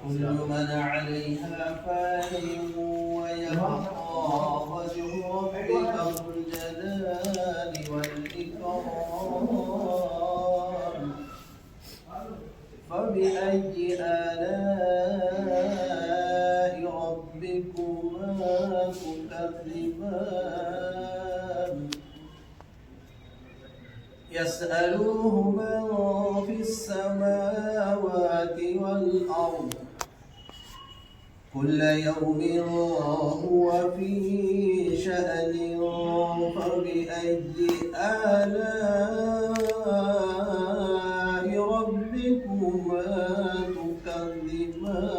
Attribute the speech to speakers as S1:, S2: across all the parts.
S1: كل من عليها فان ويبقى وجه ربك ذو الجلال والإكرام فبأي آلاء ربكما تكذبان يسأله من في السماوات والأرض كل يوم هو في شأن فبأي آلاء ربكما تكذبان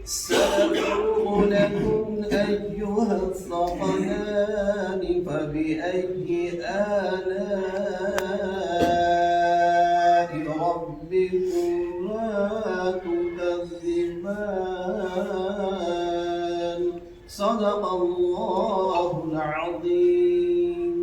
S1: سنفرغ لكم أيها الثقلان فبأي آلاء ربكما تكذبان صدق الله العظيم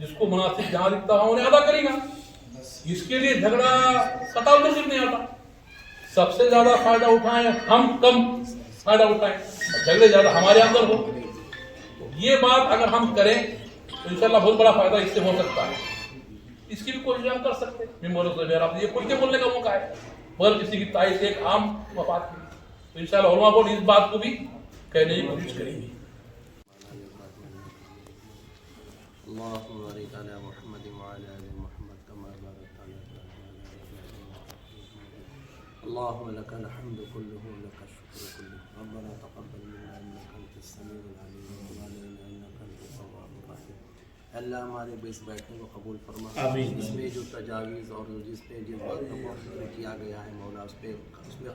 S2: جس کو مناسب جہاں دکھتا ہو انہیں ادا کرے گا. اس کے لیے جھگڑا سطح نصیب نہیں آتا. سب سے زیادہ فائدہ اٹھائیں ہم، کم فائدہ اٹھائیں، جھگڑے زیادہ ہمارے اندر ہو. یہ بات اگر ہم کریں تو انشاءاللہ بہت بڑا فائدہ اس سے ہو سکتا ہے. اس کی بھی کوشش ہم کر سکتے ہیں. ممبروں سے میرا یہ کھل کے بولنے کا موقع ہے مگر کسی کی تائید ایک عام مفاد کی. تو انشاءاللہ علماء بورڈ اس بات کو بھی کہنے کی کوشش کریں گے.
S1: اللهم بارك على محمد وعلى ال محمد كما باركت على ابراهيم. اللهم لك الحمد كله ولك الشكر كله. ربنا تقبل منا انك انت السميع العليم وتب علينا انك انت التواب الرحيم. اللہ ہمارے اس بیٹھنے کو قبول فرما. اس میں جو تجاویز اور جس پہ جس بات کا معاملہ کیا گیا ہے مولا اس پہ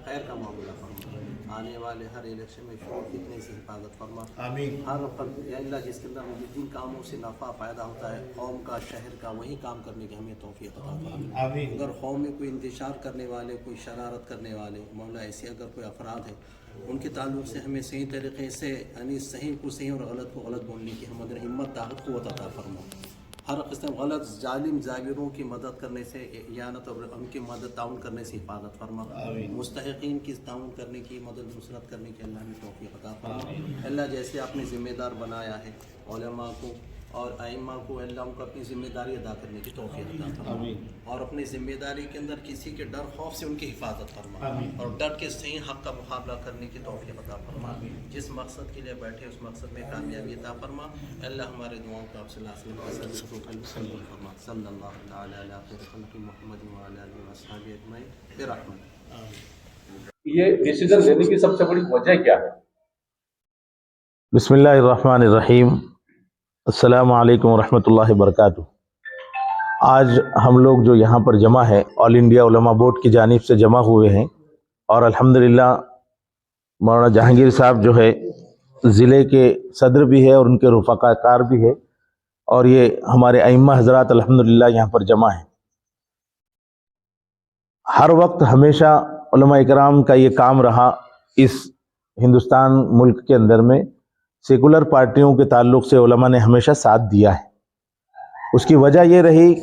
S1: خیر کا معاملہ فرما. آنے والے ہر الیکشن میں شور فتنے سے حفاظت فرما. ہر یا اللہ جس کے اندر جن کاموں سے نفع پیدا ہوتا ہے قوم کا شہر کا وہی کام کرنے کی ہمیں توفیق عطا فرما. اگر قوم میں کوئی انتشار کرنے والے کوئی شرارت کرنے والے مولا ایسے اگر کوئی افراد ہیں ان کے تعلق سے ہمیں صحیح طریقے سے یعنی صحیح کو صحیح اور غلط کو غلط بولنے کی ہم اگر ہمت طاقت قوت عطا فرما. ہر قسم غلط ظالم جاگیروں کی مدد کرنے سے اعانت اور ان کی مدد تعاون کرنے سے حفاظت فرما. مستحقین کی تعاون کرنے کی مدد نصرت کرنے کی اللہ نے توفیق عطا فرما. اللہ جیسے آپ نے ذمہ دار بنایا ہے علماء کو اور ائمہ کو اللہ ان کو اپنی ذمہ داری ادا کرنے کی توفیق عطا فرما. اور اپنی ذمہ داری کے اندر کسی کے ڈر خوف سے ان کی حفاظت فرما اور ڈٹ کے صحیح حق کا مقابلہ کرنے کی توفیق عطا فرما. جس مقصد کے لیے بیٹھے اس مقصد میں کامیابی عطا فرما. اللہ ہمارے دعاؤں کو آپ صلی اللہ علیہ وسلم فرما. صلی اللہ تعالی علی خیر خلق محمد وعلی آلہ وصحبہ اجمعین برحمتہ.
S3: یہ ڈیسیژن لینے کی سب سے بڑی وجہ کیا ہے؟
S4: بسم اللہ الرحمن الرحیم. السلام علیکم ورحمۃ اللہ وبرکاتہ. آج ہم لوگ جو یہاں پر جمع ہے آل انڈیا علماء بورڈ کی جانب سے جمع ہوئے ہیں اور الحمدللہ مولانا جہانگیر صاحب جو ہے ضلع کے صدر بھی ہے اور ان کے رفقا کار بھی ہے اور یہ ہمارے ائمہ حضرات الحمدللہ یہاں پر جمع ہیں. ہر وقت ہمیشہ علماء اکرام کا یہ کام رہا اس ہندوستان ملک کے اندر میں سیکولر پارٹیوں کے تعلق سے علماء نے ہمیشہ ساتھ دیا ہے. اس کی وجہ یہ رہی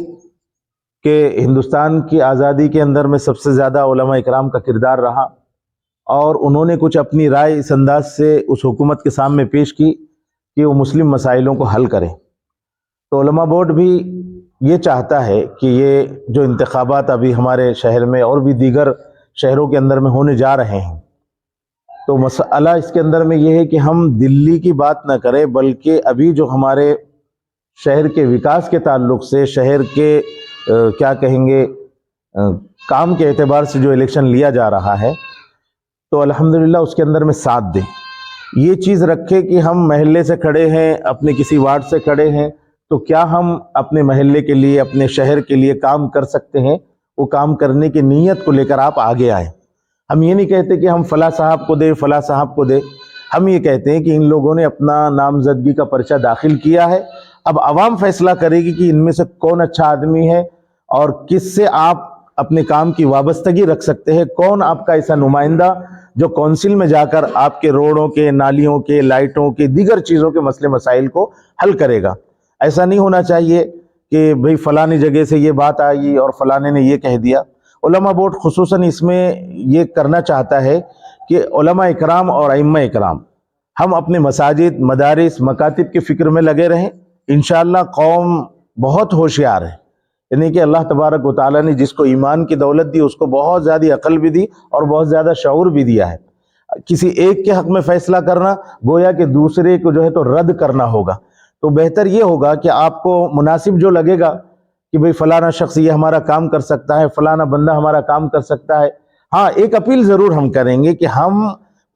S4: کہ ہندوستان کی آزادی کے اندر میں سب سے زیادہ علماء اکرام کا کردار رہا اور انہوں نے کچھ اپنی رائے اس انداز سے اس حکومت کے سامنے پیش کی کہ وہ مسلم مسائلوں کو حل کریں. تو علماء بورڈ بھی یہ چاہتا ہے کہ یہ جو انتخابات ابھی ہمارے شہر میں اور بھی دیگر شہروں کے اندر میں ہونے جا رہے ہیں تو مسئلہ اس کے اندر میں یہ ہے کہ ہم دلی کی بات نہ کریں بلکہ ابھی جو ہمارے شہر کے وکاس کے تعلق سے شہر کے کیا کہیں گے کام کے اعتبار سے جو الیکشن لیا جا رہا ہے تو الحمدللہ اس کے اندر میں ساتھ دیں. یہ چیز رکھے کہ ہم محلے سے کھڑے ہیں اپنے کسی وارڈ سے کھڑے ہیں تو کیا ہم اپنے محلے کے لیے اپنے شہر کے لیے کام کر سکتے ہیں. وہ کام کرنے کی نیت کو لے کر آپ آگے آئیں. ہم یہ نہیں کہتے کہ ہم فلاں صاحب کو دے فلاں صاحب کو دے. ہم یہ کہتے ہیں کہ ان لوگوں نے اپنا نامزدگی کا پرچہ داخل کیا ہے. اب عوام فیصلہ کرے گی کہ ان میں سے کون اچھا آدمی ہے اور کس سے آپ اپنے کام کی وابستگی رکھ سکتے ہیں. کون آپ کا ایسا نمائندہ جو کونسل میں جا کر آپ کے روڈوں کے نالیوں کے لائٹوں کے دیگر چیزوں کے مسئلے مسائل کو حل کرے گا. ایسا نہیں ہونا چاہیے کہ بھئی فلانی جگہ سے یہ بات آئی اور فلانے نے یہ کہہ دیا. علماء بورڈ خصوصاً اس میں یہ کرنا چاہتا ہے کہ علماء اکرام اور ائمہ اکرام ہم اپنے مساجد مدارس مکاتب کی فکر میں لگے رہیں. انشاءاللہ قوم بہت ہوشیار ہے یعنی کہ اللہ تبارک و تعالیٰ نے جس کو ایمان کی دولت دی اس کو بہت زیادہ عقل بھی دی اور بہت زیادہ شعور بھی دیا ہے. کسی ایک کے حق میں فیصلہ کرنا گویا کہ دوسرے کو جو ہے تو رد کرنا ہوگا. تو بہتر یہ ہوگا کہ آپ کو مناسب جو لگے گا کہ بھئی فلانا شخص یہ ہمارا کام کر سکتا ہے فلانا بندہ ہمارا کام کر سکتا ہے. ہاں ایک اپیل ضرور ہم کریں گے کہ ہم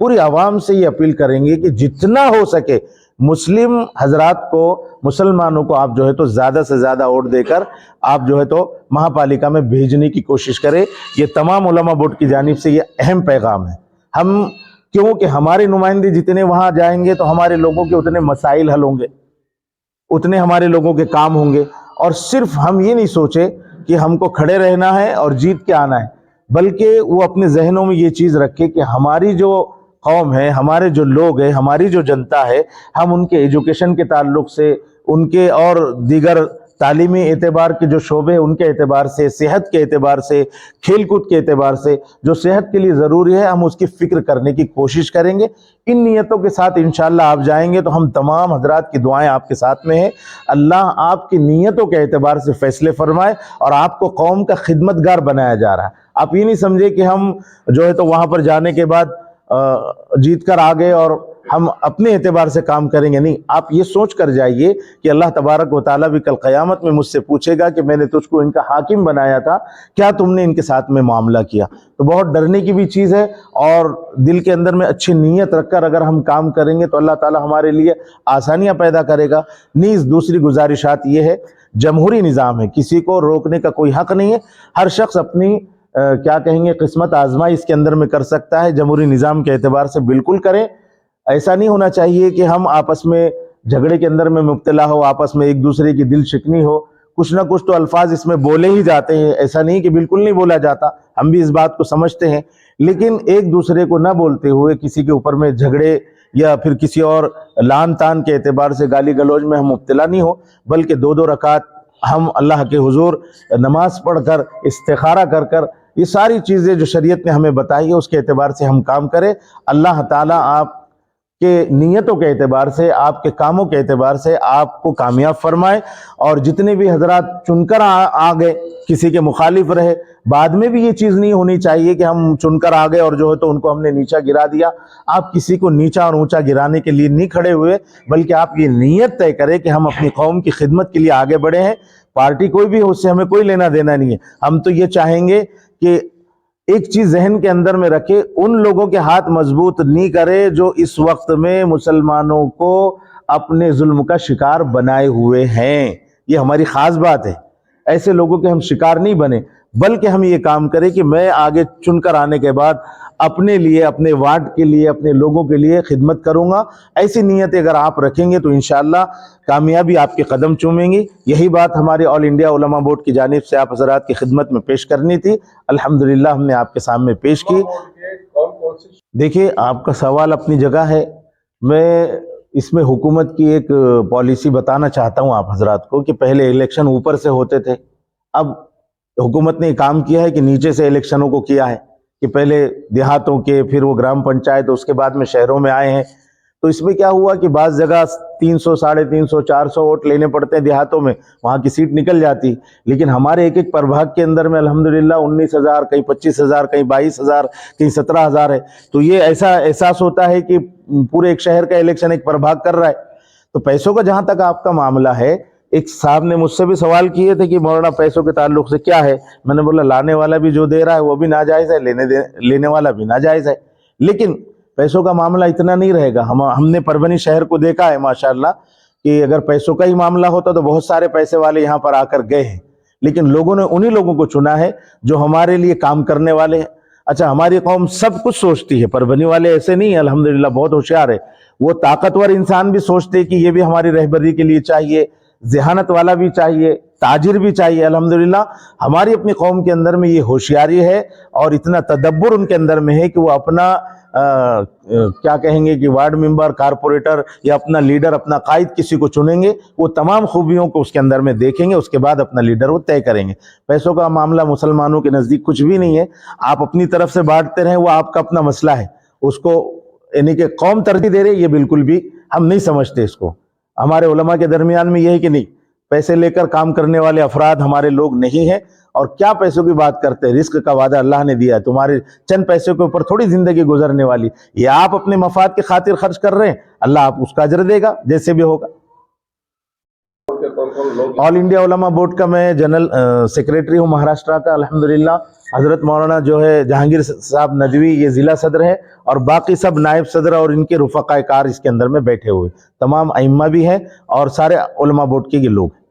S4: پوری عوام سے یہ اپیل کریں گے کہ جتنا ہو سکے مسلم حضرات کو مسلمانوں کو آپ جو ہے تو زیادہ سے زیادہ ووٹ دے کر آپ جو ہے تو مہا پالیکا میں بھیجنے کی کوشش کریں. یہ تمام علماء بورڈ کی جانب سے یہ اہم پیغام ہے. ہم کیونکہ ہمارے نمائندے جتنے وہاں جائیں گے تو ہمارے لوگوں کے اتنے مسائل حل ہوں گے اتنے ہمارے لوگوں کے کام ہوں گے. اور صرف ہم یہ نہیں سوچے کہ ہم کو کھڑے رہنا ہے اور جیت کے آنا ہے بلکہ وہ اپنے ذہنوں میں یہ چیز رکھے کہ ہماری جو قوم ہے ہمارے جو لوگ ہیں ہماری جو جنتا ہے ہم ان کے ایجوکیشن کے تعلق سے ان کے اور دیگر تعلیمی اعتبار کے جو شعبے ہیں ان کے اعتبار سے، صحت کے اعتبار سے، کھیل کود کے اعتبار سے جو صحت کے لیے ضروری ہے ہم اس کی فکر کرنے کی کوشش کریں گے۔ ان نیتوں کے ساتھ انشاءاللہ آپ جائیں گے تو ہم تمام حضرات کی دعائیں آپ کے ساتھ میں ہیں۔ اللہ آپ کی نیتوں کے اعتبار سے فیصلے فرمائے اور آپ کو قوم کا خدمتگار بنایا جا رہا ہے۔ آپ یہ نہیں سمجھے کہ ہم جو ہے تو وہاں پر جانے کے بعد جیت کر آ گئے اور ہم اپنے اعتبار سے کام کریں گے، نہیں، آپ یہ سوچ کر جائیے کہ اللہ تبارک و تعالیٰ بھی کل قیامت میں مجھ سے پوچھے گا کہ میں نے تجھ کو ان کا حاکم بنایا تھا، کیا تم نے ان کے ساتھ میں معاملہ کیا؟ تو بہت ڈرنے کی بھی چیز ہے، اور دل کے اندر میں اچھی نیت رکھ کر اگر ہم کام کریں گے تو اللہ تعالیٰ ہمارے لیے آسانیاں پیدا کرے گا۔ نیز دوسری گزارشات یہ ہے، جمہوری نظام ہے، کسی کو روکنے کا کوئی حق نہیں ہے، ہر شخص اپنی کیا کہیں گے قسمت آزمائی اس کے اندر میں کر سکتا ہے۔ جمہوری نظام کے اعتبار سے بالکل کریں، ایسا نہیں ہونا چاہیے کہ ہم آپس میں جھگڑے کے اندر میں مبتلا ہو، آپس میں ایک دوسرے کی دل شکنی ہو، کچھ نہ کچھ تو الفاظ اس میں بولے ہی جاتے ہیں، ایسا نہیں کہ بالکل نہیں بولا جاتا، ہم بھی اس بات کو سمجھتے ہیں، لیکن ایک دوسرے کو نہ بولتے ہوئے کسی کے اوپر میں جھگڑے یا پھر کسی اور لان تان کے اعتبار سے گالی گلوچ میں ہم مبتلا نہیں ہو، بلکہ دو دو رکعت ہم اللہ کے حضور نماز پڑھ کر استخارہ کر کر یہ ساری چیزیں جو شریعت نے ہمیں بتائی ہے اس کے اعتبار سے ہم کام کریں۔ اللہ تعالیٰ آپ کے نیتوں کے اعتبار سے، آپ کے کاموں کے اعتبار سے آپ کو کامیاب فرمائے، اور جتنے بھی حضرات چن کر آ گئے کسی کے مخالف رہے، بعد میں بھی یہ چیز نہیں ہونی چاہیے کہ ہم چن کر آ گئے اور جو ہے تو ان کو ہم نے نیچا گرا دیا۔ آپ کسی کو نیچا اور اونچا گرانے کے لیے نہیں کھڑے ہوئے، بلکہ آپ یہ نیت طے کریں کہ ہم اپنی قوم کی خدمت کے لیے آگے بڑھے ہیں۔ پارٹی کوئی بھی ہو، اس سے ہمیں کوئی لینا دینا نہیں ہے، ہم تو یہ چاہیں گے کہ ایک چیز ذہن کے اندر میں رکھے، ان لوگوں کے ہاتھ مضبوط نہیں کرے جو اس وقت میں مسلمانوں کو اپنے ظلم کا شکار بنائے ہوئے ہیں، یہ ہماری خاص بات ہے۔ ایسے لوگوں کے ہم شکار نہیں بنے، بلکہ ہم یہ کام کریں کہ میں آگے چن کر آنے کے بعد اپنے لیے، اپنے وارڈ کے لیے، اپنے لوگوں کے لیے خدمت کروں گا۔ ایسی نیتیں اگر آپ رکھیں گے تو انشاءاللہ کامیابی آپ کے قدم چومیں گی۔ یہی بات ہمارے آل انڈیا علماء بورڈ کی جانب سے آپ حضرات کی خدمت میں پیش کرنی تھی، الحمدللہ ہم نے آپ کے سامنے پیش کی۔ دیکھیے، آپ کا سوال اپنی جگہ ہے، میں اس میں حکومت کی ایک پالیسی بتانا چاہتا ہوں آپ حضرات کو کہ پہلے الیکشن اوپر سے ہوتے تھے، اب حکومت نے کام کیا ہے کہ نیچے سے الیکشنوں کو کیا ہے کہ پہلے دیہاتوں کے، پھر وہ گرام پنچایت، اس کے بعد میں شہروں میں آئے ہیں۔ تو اس میں کیا ہوا کہ بعض جگہ 300 350 400 ووٹ لینے پڑتے ہیں دیہاتوں میں، وہاں کی سیٹ نکل جاتی، لیکن ہمارے ایک ایک پربھاگ کے اندر میں الحمدللہ 19,000، کہیں 25,000، کہیں 22,000، کہیں 17,000 ہے۔ تو یہ ایسا احساس ہوتا ہے کہ پورے ایک شہر کا الیکشن ایک پربھاگ کر رہا ہے۔ تو پیسوں کا جہاں تک آپ کا معاملہ ہے، ایک صاحب نے مجھ سے بھی سوال کیے تھے کہ مولانا پیسوں کے تعلق سے کیا ہے، میں نے بولا لانے والا بھی جو دے رہا ہے وہ بھی ناجائز ہے، لینے والا بھی ناجائز ہے، لیکن پیسوں کا معاملہ اتنا نہیں رہے گا۔ ہم نے پربھنی شہر کو دیکھا ہے ماشاءاللہ کہ اگر پیسوں کا ہی معاملہ ہوتا تو بہت سارے پیسے والے یہاں پر آ کر گئے ہیں، لیکن لوگوں نے انہی لوگوں کو چنا ہے جو ہمارے لیے کام کرنے والے ہیں۔ اچھا، ہماری قوم سب کچھ سوچتی ہے، پربھنی والے ایسے نہیں ہیں، الحمدللہ بہت ہوشیار ہے، وہ طاقتور انسان بھی سوچتے کہ یہ بھی ہماری رہبری کے لیے چاہیے، ذہانت والا بھی چاہیے، تاجر بھی چاہیے۔ الحمدللہ ہماری اپنی قوم کے اندر میں یہ ہوشیاری ہے اور اتنا تدبر ان کے اندر میں ہے کہ وہ اپنا کیا کہیں گے کہ وارڈ ممبر، کارپوریٹر یا اپنا لیڈر، اپنا قائد کسی کو چنیں گے، وہ تمام خوبیوں کو اس کے اندر میں دیکھیں گے، اس کے بعد اپنا لیڈر وہ طے کریں گے۔ پیسوں کا معاملہ مسلمانوں کے نزدیک کچھ بھی نہیں ہے، آپ اپنی طرف سے بانٹتے رہیں، وہ آپ کا اپنا مسئلہ ہے، اس کو یعنی کہ قوم ترجیح دے رہے، یہ بالکل بھی ہم نہیں سمجھتے اس کو۔ ہمارے علماء کے درمیان میں یہ ہے کہ نہیں، پیسے لے کر کام کرنے والے افراد ہمارے لوگ نہیں ہیں، اور کیا پیسوں کی بات کرتے ہیں، رزق کا وعدہ اللہ نے دیا ہے، تمہارے چند پیسوں کے اوپر تھوڑی زندگی گزرنے والی، یہ آپ اپنے مفاد کی خاطر خرچ کر رہے ہیں، اللہ آپ اس کا اجر دے گا جیسے بھی ہوگا۔ آل انڈیا علماء بورڈ کا میں جنرل سیکریٹری ہوں مہاراشٹرا کا، الحمدللہ حضرت مولانا جو ہے جہانگیر صاحب ندوی یہ ضلع صدر ہے، اور باقی سب نائب صدر اور ان کے رفقائے کار اس کے اندر میں بیٹھے ہوئے، تمام ائمہ بھی ہیں اور سارے علماء بورڈ کے یہ لوگ ہیں۔